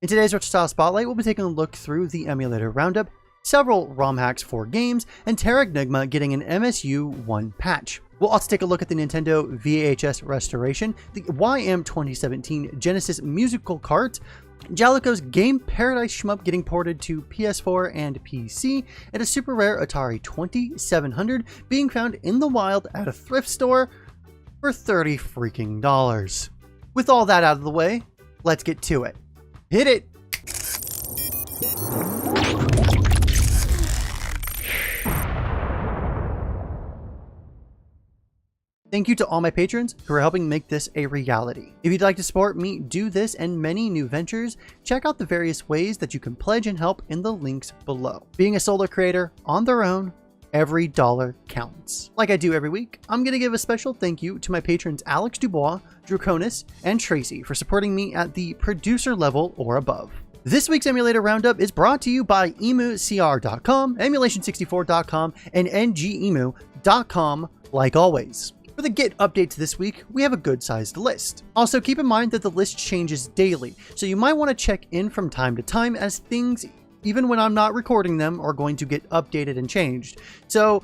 In today's Retro Style Spotlight, we'll be taking a look through the Emulator Roundup, several ROM hacks for games, and Terranigma getting an MSU1 patch. We'll also take a look at the Nintendo VHS restoration, the YM 2017 Genesis musical cart, Jaleco's Game Paradise shmup getting ported to PS4 and PC, and a super rare Atari 2700 being found in the wild at a thrift store for $30 freaking. With all that out of the way, let's get to it. Hit it! Thank you to all my patrons who are helping make this a reality. If you'd like to support me do this and many new ventures, check out the various ways that you can pledge and help in the links below. Being a solo creator on their own, every dollar counts. Like I do every week, I'm going to give a special thank you to my patrons Alex Dubois, Draconis, and Tracy for supporting me at the producer level or above. This week's Emulator Roundup is brought to you by emucr.com, emulation64.com, and ngemu.com, like always. For the Git updates this week, we have a good-sized list. Also, keep in mind that the list changes daily, so you might want to check in from time to time as things, even when I'm not recording them, are going to get updated and changed. So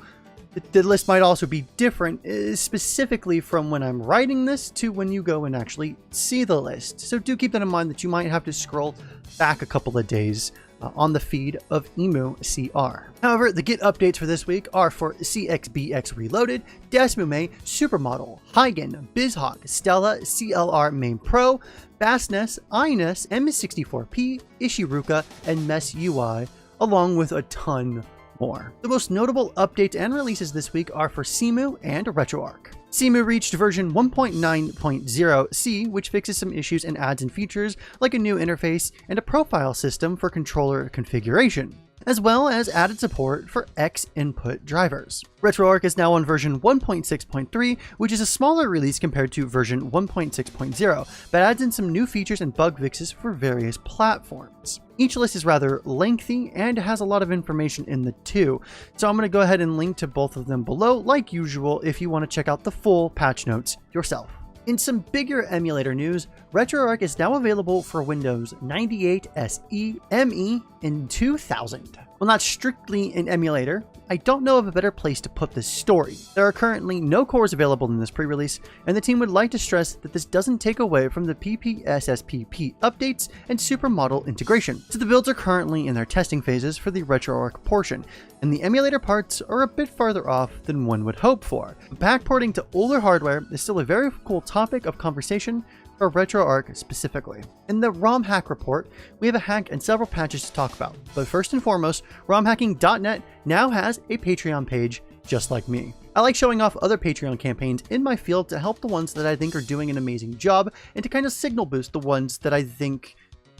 the list might also be different, specifically from when I'm writing this to when you go and actually see the list. So do keep that in mind that you might have to scroll back a couple of days on the feed of EmuCR. However, the Git updates for this week are for CXBX Reloaded, Desmume, Supermodel, Hygen, BizHawk, Stella, CLR Main Pro, Bassness, INES, MS64P, Ishiruka, and Mess UI, along with a ton more. The most notable updates and releases this week are for Cemu and RetroArch. Cemu reached version 1.9.0c, which fixes some issues and adds in features like a new interface and a profile system for controller configuration, as well as added support for X input drivers. RetroArch is now on version 1.6.3, which is a smaller release compared to version 1.6.0, but adds in some new features and bug fixes for various platforms. Each list is rather lengthy and has a lot of information in the too, so I'm going to go ahead and link to both of them below like usual if you want to check out the full patch notes yourself. In some bigger emulator news, RetroArch is now available for Windows 98 SE, ME, and 2000. While not strictly an emulator, I don't know of a better place to put this story. There are currently no cores available in this pre-release, and the team would like to stress that this doesn't take away from the PPSSPP updates and supermodel integration. So the builds are currently in their testing phases for the RetroArch portion, and the emulator parts are a bit farther off than one would hope for. Backporting to older hardware is still a very cool topic of conversation for RetroArch specifically. In the ROM hack report, we have a hack and several patches to talk about, but first and foremost, ROMhacking.net now has a Patreon page just like me. I like showing off other Patreon campaigns in my field to help the ones that I think are doing an amazing job and to kind of signal boost the ones that I think,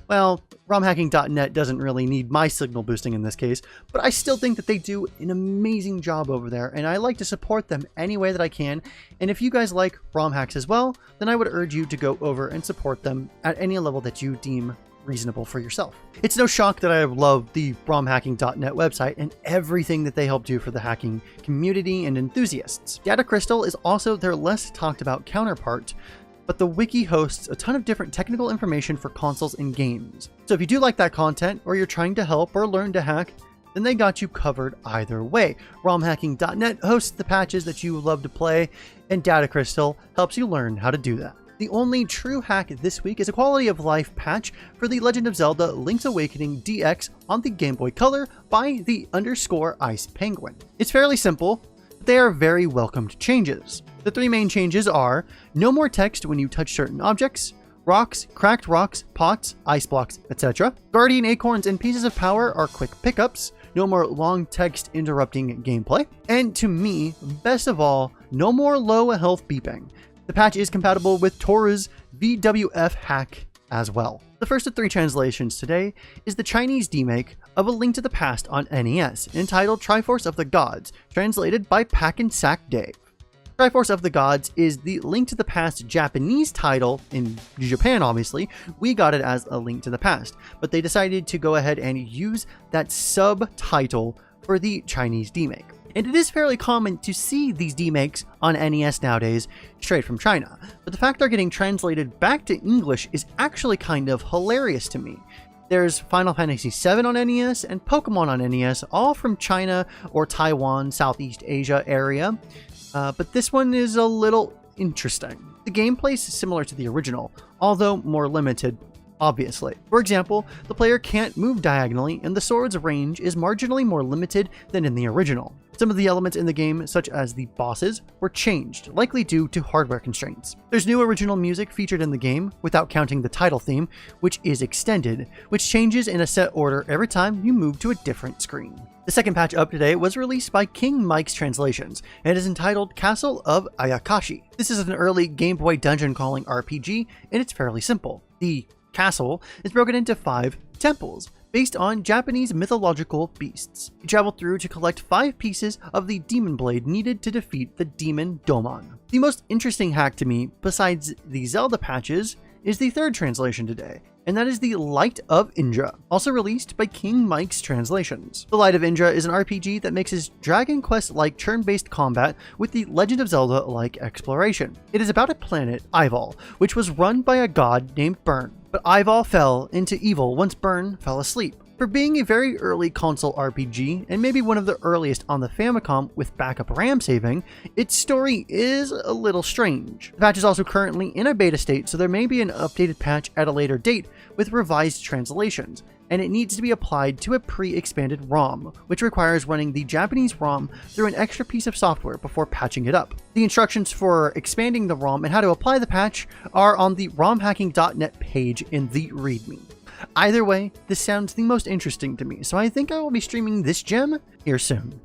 well, ROMhacking.net doesn't really need my signal boosting in this case, but I still think that they do an amazing job over there, and I like to support them any way that I can. And if you guys like ROM hacks as well, then I would urge you to go over and support them at any level that you deem reasonable for yourself. It's no shock that I love the ROMhacking.net website and everything that they help do for the hacking community and enthusiasts. Data Crystal is also their less talked about counterpart, but the wiki hosts a ton of different technical information for consoles and games. So if you do like that content, or you're trying to help or learn to hack, then they got you covered either way. ROMhacking.net hosts the patches that you love to play, and Data Crystal helps you learn how to do that. The only true hack this week is a quality of life patch for The Legend of Zelda Link's Awakening DX on the Game Boy Color by the _Ice Penguin. It's fairly simple, but they are very welcomed changes. The three main changes are no more text when you touch certain objects, rocks, cracked rocks, pots, ice blocks, etc. Guardian acorns and pieces of power are quick pickups, no more long text interrupting gameplay, and to me, best of all, no more low health beeping. The patch is compatible with Toru's VWF hack as well. The first of three translations today is the Chinese demake of A Link to the Past on NES, entitled Triforce of the Gods, translated by Pack and Sack Dave. Triforce of the Gods is the Link to the Past Japanese title. In Japan, obviously, we got it as A Link to the Past, but they decided to go ahead and use that subtitle for the Chinese demake. And it is fairly common to see these demakes on NES nowadays straight from China, but the fact they're getting translated back to English is actually kind of hilarious to me. There's Final Fantasy VII on NES and Pokemon on NES, all from China or Taiwan, Southeast Asia area, but this one is a little interesting. The gameplay is similar to the original, although more limited, obviously. For example, the player can't move diagonally and the sword's range is marginally more limited than in the original. Some of the elements in the game, such as the bosses, were changed, likely due to hardware constraints. There's new original music featured in the game, without counting the title theme, which is extended, which changes in a set order every time you move to a different screen. The second patch up today was released by King Mike's Translations, and is entitled Castle of Ayakashi. This is an early Game Boy dungeon crawling RPG, and it's fairly simple. The castle is broken into 5 temples, based on Japanese mythological beasts. You travel through to collect 5 pieces of the demon blade needed to defeat the demon Domon. The most interesting hack to me, besides the Zelda patches, is the third translation today, and that is the Light of Indra, also released by King Mike's Translations. The Light of Indra is an RPG that mixes Dragon Quest-like turn-based combat with the Legend of Zelda-like exploration. It is about a planet, Ival, which was run by a god named Burn, but Ival fell into evil once Burn fell asleep. For being a very early console RPG, and maybe one of the earliest on the Famicom with backup RAM saving, its story is a little strange. The patch is also currently in a beta state, so there may be an updated patch at a later date with revised translations, and it needs to be applied to a pre-expanded ROM, which requires running the Japanese ROM through an extra piece of software before patching it up. The instructions for expanding the ROM and how to apply the patch are on the romhacking.net page in the README. Either way, this sounds the most interesting to me, so I think I will be streaming this gem here soon.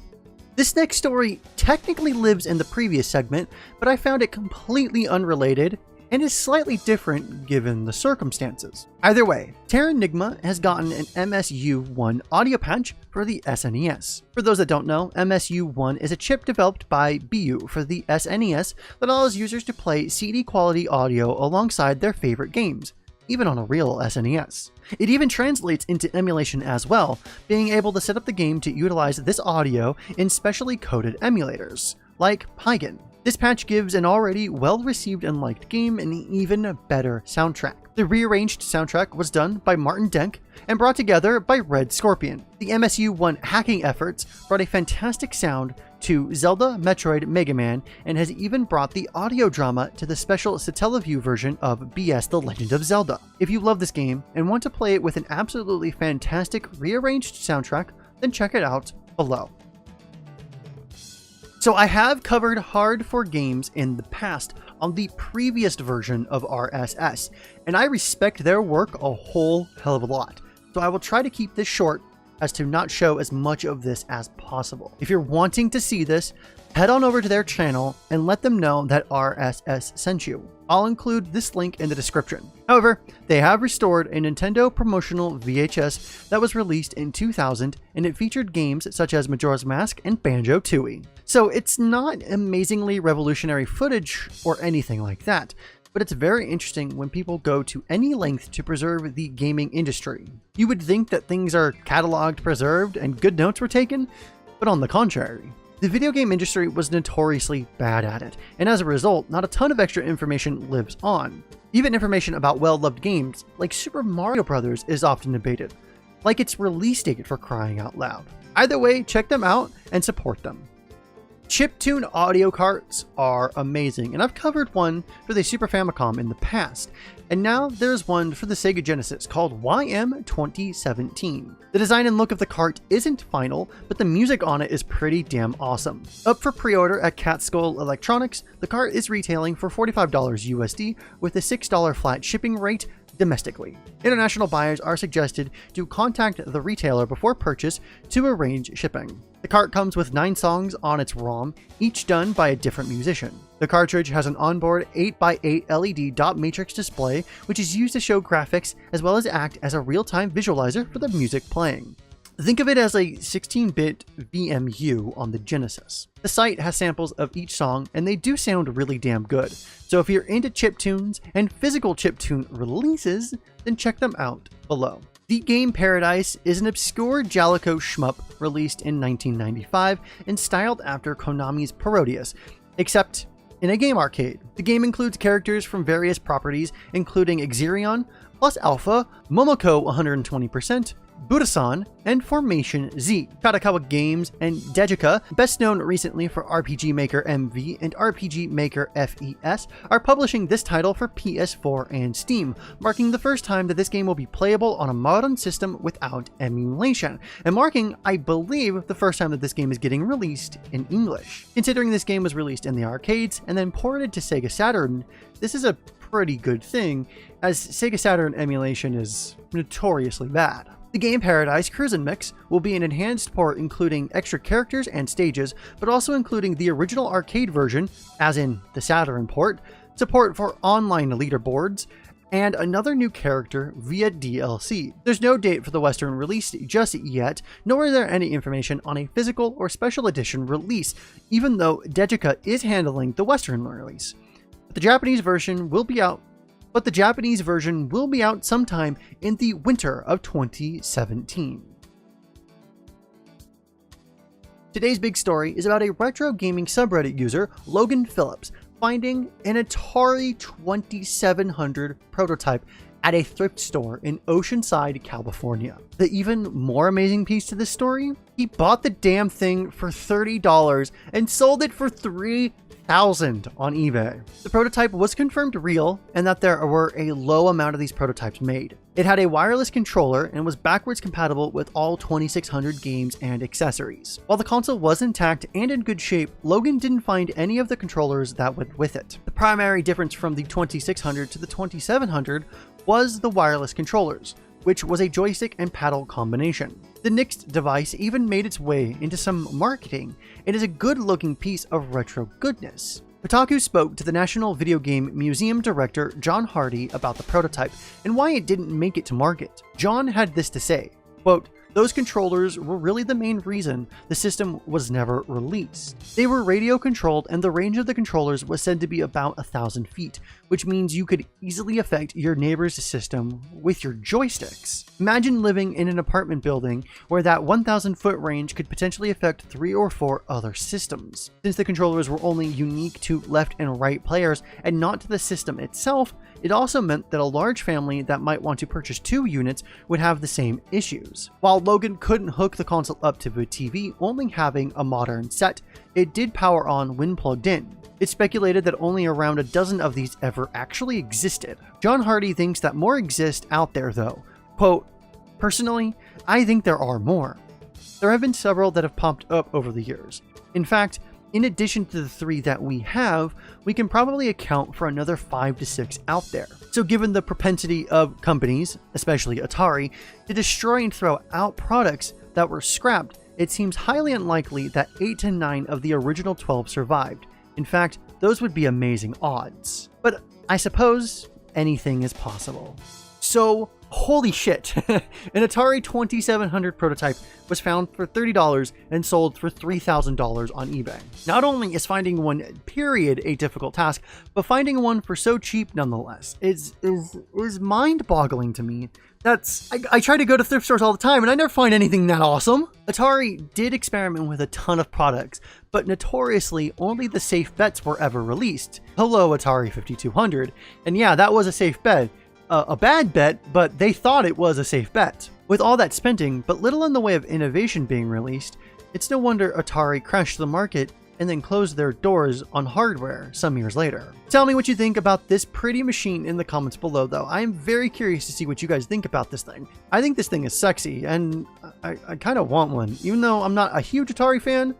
This next story technically lives in the previous segment, but I found it completely unrelated and is slightly different given the circumstances. Either way, Terranigma has gotten an MSU1 audio patch for the SNES. For those that don't know, MSU1 is a chip developed by BU for the SNES that allows users to play CD quality audio alongside their favorite games, even on a real SNES. It even translates into emulation as well, being able to set up the game to utilize this audio in specially coded emulators, like Pygon. This patch gives an already well-received and liked game an even better soundtrack. The rearranged soundtrack was done by Martin Denk and brought together by Red Scorpion. The MSU1 hacking efforts brought a fantastic sound to Zelda, Metroid, Mega Man, and has even brought the audio drama to the special SentaiBlue version of BS The Legend of Zelda. If you love this game and want to play it with an absolutely fantastic rearranged soundtrack, then check it out below. So I have covered hardcore games in the past on the previous version of RSS, and I respect their work a whole hell of a lot. So I will try to keep this short as to not show as much of this as possible. If you're wanting to see this, head on over to their channel and let them know that RSS sent you. I'll include this link in the description. However, they have restored a Nintendo Promotional VHS that was released in 2000, and it featured games such as Majora's Mask and Banjo-Tooie. So it's not amazingly revolutionary footage or anything like that, but it's very interesting when people go to any length to preserve the gaming industry. You would think that things are cataloged, preserved, and good notes were taken, but on the contrary. The video game industry was notoriously bad at it, and as a result, not a ton of extra information lives on. Even information about well-loved games, like Super Mario Bros. Is often debated, like its release date for crying out loud. Either way, check them out and support them. Chiptune audio carts are amazing, and I've covered one for the Super Famicom in the past, and now there's one for the Sega Genesis called YM 2017. The design and look of the cart isn't final, but the music on it is pretty damn awesome. Up for pre-order at Catskull Electronics, the cart is retailing for $45 USD with a $6 flat shipping rate domestically. International buyers are suggested to contact the retailer before purchase to arrange shipping. The cart comes with 9 songs on its ROM, each done by a different musician. The cartridge has an onboard 8x8 LED dot matrix display, which is used to show graphics as well as act as a real-time visualizer for the music playing. Think of it as a 16-bit VMU on the Genesis. The site has samples of each song, and they do sound really damn good. So if you're into chiptunes and physical chiptune releases, then check them out below. The Game Paradise is an obscure Jalico shmup released in 1995 and styled after Konami's Parodius, except in a game arcade. The game includes characters from various properties, including Xerion, Plus Alpha, Momoko 120%, Budasan, and Formation Z. Katakawa Games and Dejica, best known recently for RPG Maker MV and RPG Maker FES, are publishing this title for PS4 and Steam, marking the first time that this game will be playable on a modern system without emulation, and marking, I believe, the first time that this game is getting released in English. Considering this game was released in the arcades and then ported to Sega Saturn, this is a pretty good thing, as Sega Saturn emulation is notoriously bad. The Game Paradise Cruisin Mix will be an enhanced port including extra characters and stages, but also including the original arcade version, as in the Saturn port, support for online leaderboards, and another new character via DLC. There's no date for the Western release just yet, nor is there any information on a physical or special edition release, even though Dejica is handling the Western release. The Japanese version will be out sometime in the winter of 2017. Today's big story is about a retro gaming subreddit user, Logan Phillips, finding an Atari 2700 prototype at a thrift store in Oceanside, California. The even more amazing piece to this story? He bought the damn thing for $30 and sold it for $3,000 on eBay. The prototype was confirmed real and that there were a low amount of these prototypes made. It had a wireless controller and was backwards compatible with all 2600 games and accessories. While the console was intact and in good shape, Logan didn't find any of the controllers that went with it. The primary difference from the 2600 to the 2700 was the wireless controllers, which was a joystick and paddle combination. The Nixed device even made its way into some marketing. It is a good-looking piece of retro goodness. Kotaku spoke to the National Video Game Museum director John Hardy about the prototype and why it didn't make it to market. John had this to say, quote, "Those controllers were really the main reason the system was never released. They were radio controlled and the range of the controllers was said to be about 1,000 feet, which means you could easily affect your neighbor's system with your joysticks. Imagine living in an apartment building where that 1,000-foot range could potentially affect 3 or 4 other systems. Since the controllers were only unique to left and right players and not to the system itself, it also meant that a large family that might want to purchase 2 units would have the same issues. While Logan couldn't hook the console up to the TV, only having a modern set, it did power on when plugged in. It's speculated that only around a dozen of these ever actually existed. John Hardy thinks that more exist out there though. Quote, "Personally, I think there are more. There have been several that have popped up over the years. In fact, in addition to the 3 that we have, we can probably account for another 5 to 6 out there. So given the propensity of companies, especially Atari, to destroy and throw out products that were scrapped, it seems highly unlikely that 8 to 9 of the original 12 survived. In fact, those would be amazing odds. But I suppose anything is possible." So, holy shit, an Atari 2700 prototype was found for $30 and sold for $3,000 on eBay. Not only is finding one, period, a difficult task, but finding one for so cheap nonetheless is mind-boggling to me. I try to go to thrift stores all the time and I never find anything that awesome. Atari did experiment with a ton of products, but notoriously only the safe bets were ever released. Hello Atari 5200, and yeah, that was a safe bet. A bad bet, but they thought it was a safe bet. With all that spending, but little in the way of innovation being released, it's no wonder Atari crashed the market and then closed their doors on hardware some years later. Tell me what you think about this pretty machine in the comments below though. I am very curious to see what you guys think about this thing. I think this thing is sexy and I kind of want one. Even though I'm not a huge Atari fan,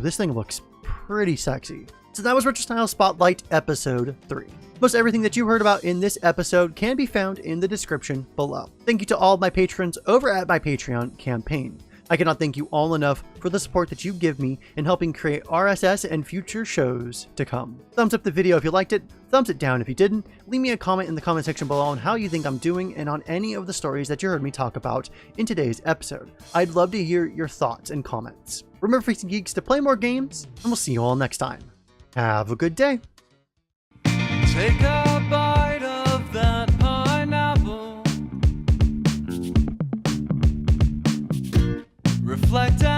this thing looks pretty sexy. So that was Retro Style Spotlight Episode 3. Most everything that you heard about in this episode can be found in the description below. Thank you to all of my patrons over at my Patreon campaign. I cannot thank you all enough for the support that you give me in helping create RSS and future shows to come. Thumbs up the video if you liked it, thumbs it down if you didn't, leave me a comment in the comment section below on how you think I'm doing and on any of the stories that you heard me talk about in today's episode. I'd love to hear your thoughts and comments. Remember, Freaks and Geeks, to play more games, and we'll see you all next time. Have a good day. Take a bite of that pineapple. reflect